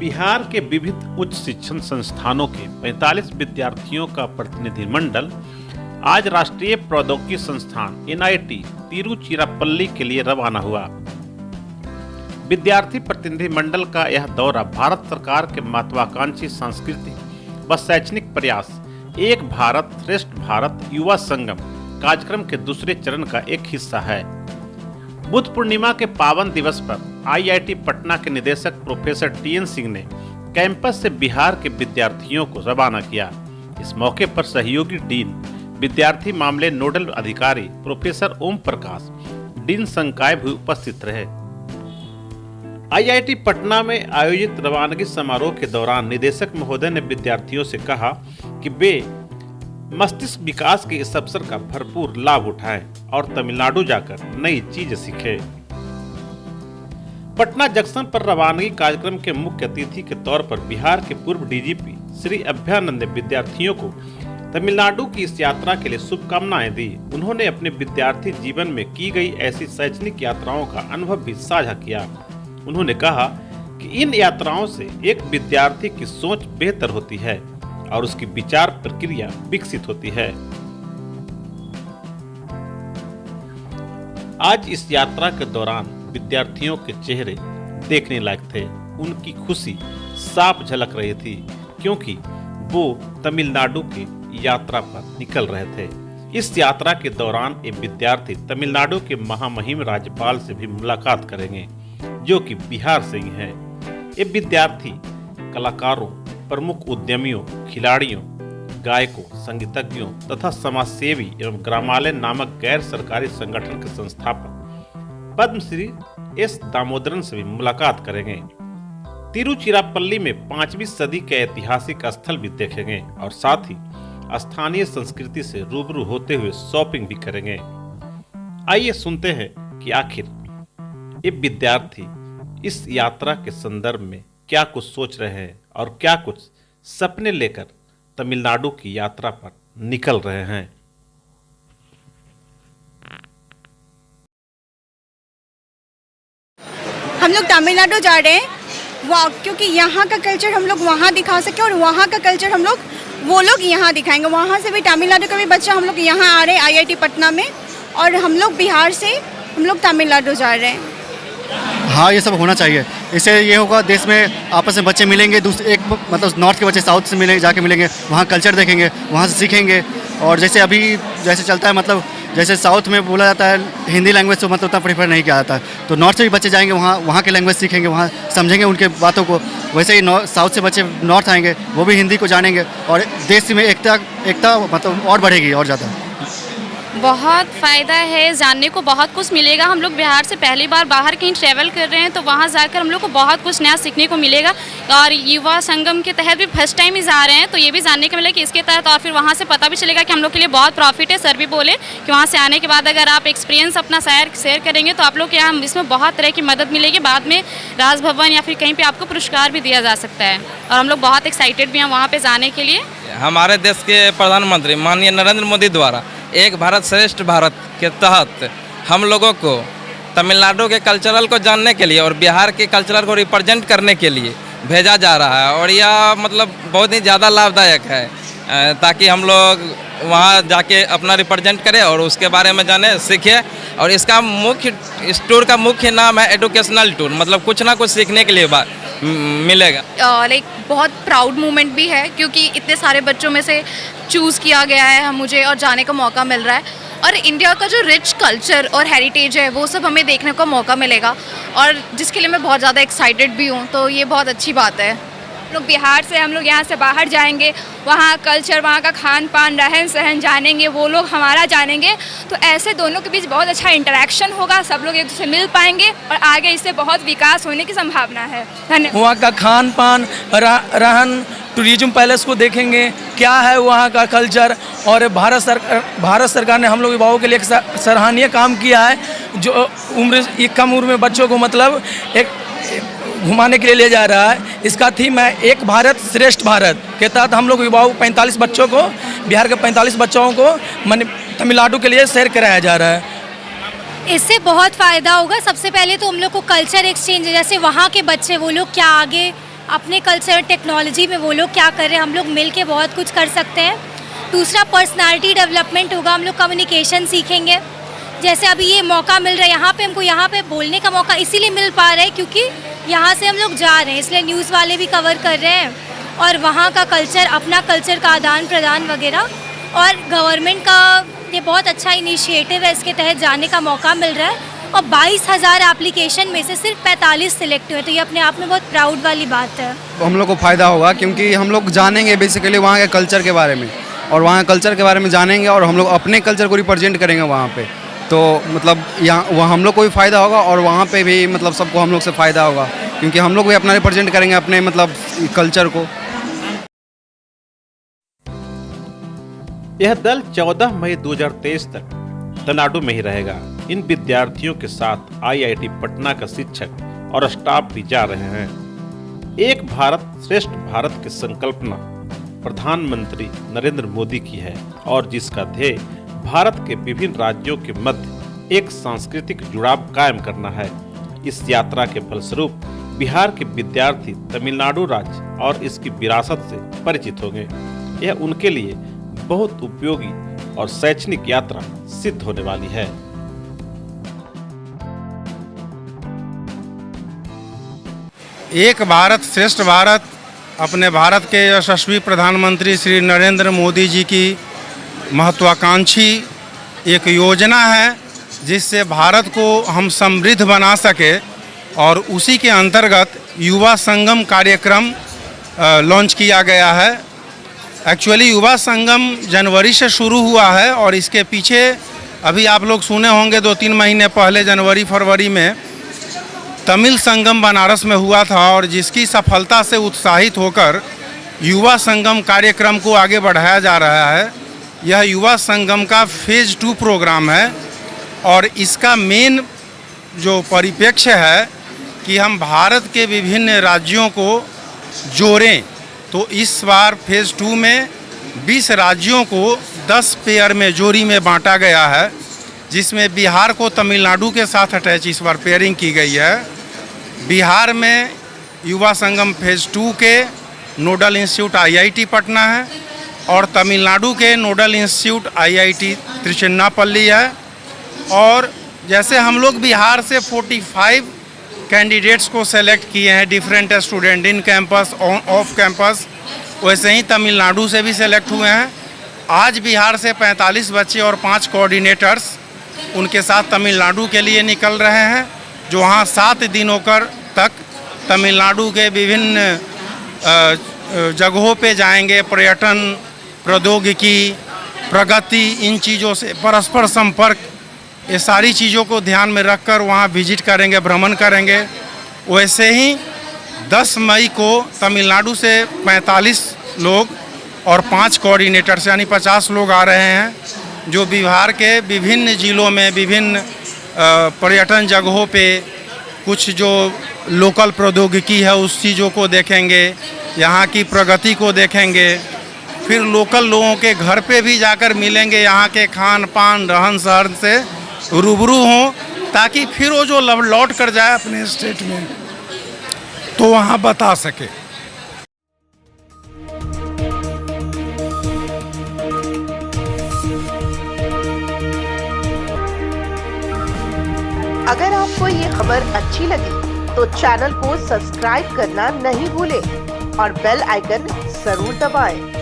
बिहार के विविध उच्च शिक्षण संस्थानों के 45 विद्यार्थियों का प्रतिनिधिमंडल आज राष्ट्रीय प्रौद्योगिकी संस्थान NIT तिरुचिरापल्ली के लिए रवाना हुआ। विद्यार्थी प्रतिनिधिमंडल का यह दौरा भारत सरकार के महत्वाकांक्षी सांस्कृतिक व शैक्षणिक प्रयास एक भारत श्रेष्ठ भारत युवा संगम कार्यक्रम के दूसरे चरण का एक हिस्सा है। बुद्ध पूर्णिमा के पावन दिवस पर IIT पटना के निदेशक प्रोफेसर TN सिंह ने कैंपस से बिहार के विद्यार्थियों को रवाना किया। इस मौके पर सहयोगी डीन, विद्यार्थी मामले नोडल अधिकारी प्रोफेसर ओम प्रकाश, डीन संकाय भी उपस्थित रहे। IIT पटना में आयोजित रवानगी समारोह के दौरान निदेशक महोदय ने विद्यार्थियों से कहा कि वे मस्तिष्क विकास के इस अवसर का भरपूर लाभ उठाएं और तमिलनाडु जाकर नई चीज सीखें। पटना जंक्शन पर रवानगी कार्यक्रम के मुख्य अतिथि के तौर पर बिहार के पूर्व DGP श्री अभ्यानंद ने विद्यार्थियों को तमिलनाडु की इस यात्रा के लिए शुभकामनाएं दी। उन्होंने अपने विद्यार्थी जीवन में की गई ऐसी शैक्षणिक यात्राओं का अनुभव भी साझा किया। उन्होंने कहा कि इन यात्राओं से एक विद्यार्थी की सोच बेहतर होती है और उसकी विचार प्रक्रिया विकसित होती है। आज इस यात्रा के दौरान विद्यार्थियों के चेहरे देखने लायक थे। उनकी खुशी साफ झलक रही थी क्योंकि वो तमिलनाडु की यात्रा पर निकल रहे थे। इस यात्रा के दौरान ये विद्यार्थी तमिलनाडु के महामहिम राज्यपाल से भी मुलाकात करेंगे जो कि बिहार से ही हैं। ये विद्यार्थी कलाकारों, प्रमुख उद्यमियों, खिलाड़ियों, गायकों, संगीतज्ञों तथा समाजसेवी एवं ग्रामालय नामक गैर सरकारी संगठन के संस्थापक पद्मश्री S दामोदरन से भी मुलाकात करेंगे। तिरुचिरापल्ली में 5वीं सदी के ऐतिहासिक स्थल भी देखेंगे और साथ ही स्थानीय संस्कृति से रूबरू होते हुए शॉपिंग भी करेंगे। आइए सुनते हैं कि आखिर ये विद्यार्थी इस यात्रा के संदर्भ में क्या कुछ सोच रहे हैं और क्या कुछ सपने लेकर तमिलनाडु की यात्रा पर निकल रहे हैं। हम लोग तमिलनाडु जा रहे हैं क्योंकि यहाँ का कल्चर हम लोग वहाँ दिखा सके और वहाँ का कल्चर वो लोग यहाँ दिखाएंगे। वहाँ से भी तमिलनाडु का भी बच्चा हम लोग यहाँ आ रहे हैं IIT पटना में, और हम लोग बिहार से हम लोग तमिलनाडु जा रहे हैं। हाँ, ये सब होना चाहिए। इससे ये होगा देश में आपस में बच्चे मिलेंगे, एक मतलब नॉर्थ के बच्चे साउथ से मिलेंगे, वहाँ कल्चर देखेंगे, वहाँ से सीखेंगे। और जैसे चलता है, मतलब जैसे साउथ में बोला जाता है हिंदी लैंग्वेज तो मतलब उतना प्रेफर नहीं किया जाता है, तो नॉर्थ से भी बच्चे जाएंगे, वहाँ के लैंग्वेज सीखेंगे, वहाँ समझेंगे उनके बातों को। वैसे ही साउथ से बच्चे नॉर्थ आएंगे, वो भी हिंदी को जानेंगे और देश में एकता मतलब और बढ़ेगी और ज़्यादा। बहुत फ़ायदा है, जानने को बहुत कुछ मिलेगा। हम लोग बिहार से पहली बार बाहर कहीं ट्रैवल कर रहे हैं तो वहाँ जाकर हम लोग को बहुत कुछ नया सीखने को मिलेगा। और युवा संगम के तहत भी फर्स्ट टाइम ही जा रहे हैं तो ये भी जानने को मिलेगा कि इसके तहत, और फिर वहाँ से पता भी चलेगा कि हम लोग के लिए बहुत प्रॉफिट है। सर भी बोले कि वहाँ से आने के बाद अगर आप एक्सपीरियंस अपना शेयर करेंगे तो आप लोग के यहाँ इसमें बहुत तरह की मदद मिलेगी। बाद में राजभवन या फिर कहीं पर आपको पुरस्कार भी दिया जा सकता है और हम लोग बहुत एक्साइटेड भी हैं वहाँ पर जाने के लिए। हमारे देश के प्रधानमंत्री माननीय नरेंद्र मोदी द्वारा एक भारत श्रेष्ठ भारत के तहत हम लोगों को तमिलनाडु के कल्चरल को जानने के लिए और बिहार के कल्चरल को रिप्रेजेंट करने के लिए भेजा जा रहा है। और यह मतलब बहुत ही ज़्यादा लाभदायक है ताकि हम लोग वहाँ जाके अपना रिप्रेजेंट करें और उसके बारे में जाने, सीखें। और इस टूर का मुख्य नाम है एजुकेशनल टूर, मतलब कुछ ना कुछ सीखने के लिए मिलेगा। लाइक बहुत प्राउड मोमेंट भी है क्योंकि इतने सारे बच्चों में से चूज़ किया गया है मुझे और जाने का मौका मिल रहा है। और इंडिया का जो रिच कल्चर और हेरिटेज है वो सब हमें देखने का मौका मिलेगा और जिसके लिए मैं बहुत ज़्यादा एक्साइटेड भी हूँ, तो ये बहुत अच्छी बात है। हम लोग बिहार से हम लोग यहाँ से बाहर जाएंगे, वहाँ कल्चर, वहाँ का खान पान, रहन सहन जानेंगे, वो लोग हमारा जानेंगे, तो ऐसे दोनों के बीच बहुत अच्छा इंटरेक्शन होगा। सब लोग एक दूसरे से मिल पाएंगे और आगे इससे बहुत विकास होने की संभावना है। धन्यवाद। वहाँ का खान पान, रहन, टूरिज्म पैलेस को देखेंगे, क्या है वहाँ का कल्चर। और भारत सरकार ने हम लोग युवाओं के लिए एक सराहनीय काम किया है, जो कम उम्र में बच्चों को मतलब एक घुमाने के लिए ले जा रहा है। इसका थीम है एक भारत श्रेष्ठ भारत के तहत हम लोग युवाओं 45 बच्चों को, बिहार के 45 बच्चों को तमिलनाडु के लिए सैर कराया जा रहा है। इससे बहुत फ़ायदा होगा। सबसे पहले तो हम लोग को कल्चर एक्सचेंज, जैसे वहाँ के बच्चे वो लोग क्या आगे अपने कल्चर टेक्नोलॉजी में वो लोग क्या कर रहे हैं, हम लोग मिल के बहुत कुछ कर सकते हैं। दूसरा पर्सनालिटी डेवलपमेंट होगा, हम लोग कम्युनिकेशन सीखेंगे। जैसे अभी ये मौका मिल रहा है यहाँ पे, हमको यहाँ पे बोलने का मौका इसीलिए मिल पा रहा है क्योंकि यहाँ से हम लोग जा रहे हैं, इसलिए न्यूज़ वाले भी कवर कर रहे हैं और वहाँ का कल्चर, अपना कल्चर का आदान प्रदान वगैरह। और गवर्नमेंट का ये बहुत अच्छा इनिशिएटिव है, इसके तहत जाने का मौका मिल रहा है और 22,000 एप्लीकेशन में से सिर्फ 45 सिलेक्ट हुए, तो ये अपने आप में बहुत प्राउड वाली बात है। हम लोग को फ़ायदा होगा क्योंकि हम लोग जानेंगे बेसिकली वहाँ के कल्चर के बारे में, और वहाँ कल्चर के बारे में जानेंगे और हम लोग अपने कल्चर को रिप्रेजेंट करेंगे वहाँ पे। तो मतलब यहाँ वहाँ हम लोग को भी फ़ायदा होगा और वहाँ पे भी मतलब सबको हम लोग से फ़ायदा होगा क्योंकि हम लोग भी अपना रिप्रेजेंट करेंगे अपने मतलब कल्चर को। यह दल 14 मई 2023 तक तमिलनाडु में ही रहेगा। इन विद्यार्थियों के साथ IIT पटना का शिक्षक और स्टाफ भी जा रहे हैं। एक भारत श्रेष्ठ भारत की संकल्पना प्रधानमंत्री नरेंद्र मोदी की है और जिसका ध्येय भारत के विभिन्न राज्यों के मध्य एक सांस्कृतिक जुड़ाव कायम करना है। इस यात्रा के फलस्वरूप बिहार के विद्यार्थी तमिलनाडु राज्य और इसकी विरासत से परिचित होंगे। यह उनके लिए बहुत उपयोगी और शैक्षणिक यात्रा सिद्ध होने वाली है। एक भारत श्रेष्ठ भारत अपने भारत के यशस्वी प्रधानमंत्री श्री नरेंद्र मोदी जी की महत्वाकांक्षी एक योजना है जिससे भारत को हम समृद्ध बना सके और उसी के अंतर्गत युवा संगम कार्यक्रम लॉन्च किया गया है। एक्चुअली युवा संगम जनवरी से शुरू हुआ है और इसके पीछे अभी आप लोग सुने होंगे 2-3 महीने पहले जनवरी फरवरी में तमिल संगम बनारस में हुआ था और जिसकी सफलता से उत्साहित होकर युवा संगम कार्यक्रम को आगे बढ़ाया जा रहा है। यह युवा संगम का फेज़ 2 प्रोग्राम है और इसका मेन जो परिप्रेक्ष्य है कि हम भारत के विभिन्न राज्यों को जोड़ें। तो इस बार फेज़ 2 में 20 राज्यों को 10 पेयर में जोड़ी में बांटा गया है, जिसमें बिहार को तमिलनाडु के साथ अटैच इस बार पेयरिंग की गई है। बिहार में युवा संगम फेज़ 2 के नोडल इंस्टीट्यूट IIT पटना है और तमिलनाडु के नोडल इंस्टीट्यूट IIT त्रिचिन्नापल्ली है। और जैसे हम लोग बिहार से 45 कैंडिडेट्स को सेलेक्ट किए हैं, different student in campus off campus, वैसे ही तमिलनाडु से भी सेलेक्ट हुए हैं। आज बिहार से 45 बच्चे और 5 कोऑर्डिनेटर्स उनके साथ तमिलनाडु के लिए निकल रहे हैं, जो वहाँ 7 दिनों तक तमिलनाडु के विभिन्न जगहों पे जाएंगे। पर्यटन, प्रौद्योगिकी, प्रगति, इन चीज़ों से परस्पर संपर्क, ये सारी चीज़ों को ध्यान में रखकर वहाँ विजिट करेंगे, भ्रमण करेंगे। वैसे ही 10 मई को तमिलनाडु से 45 लोग और 5 कोऑर्डिनेटर्स यानी 50 लोग आ रहे हैं, जो बिहार के विभिन्न जिलों में विभिन्न पर्यटन जगहों पे कुछ जो लोकल प्रौद्योगिकी है उस चीज़ों को देखेंगे, यहाँ की प्रगति को देखेंगे। फिर लोकल लोगों के घर पे भी जाकर मिलेंगे, यहाँ के खान पान रहन सहन से रूबरू हों, ताकि फिर वो जो लौट कर जाए अपने स्टेट में तो वहाँ बता सके। अगर आपको ये खबर अच्छी लगी तो चैनल को सब्सक्राइब करना नहीं भूलें और बेल आइकन जरूर दबाएं।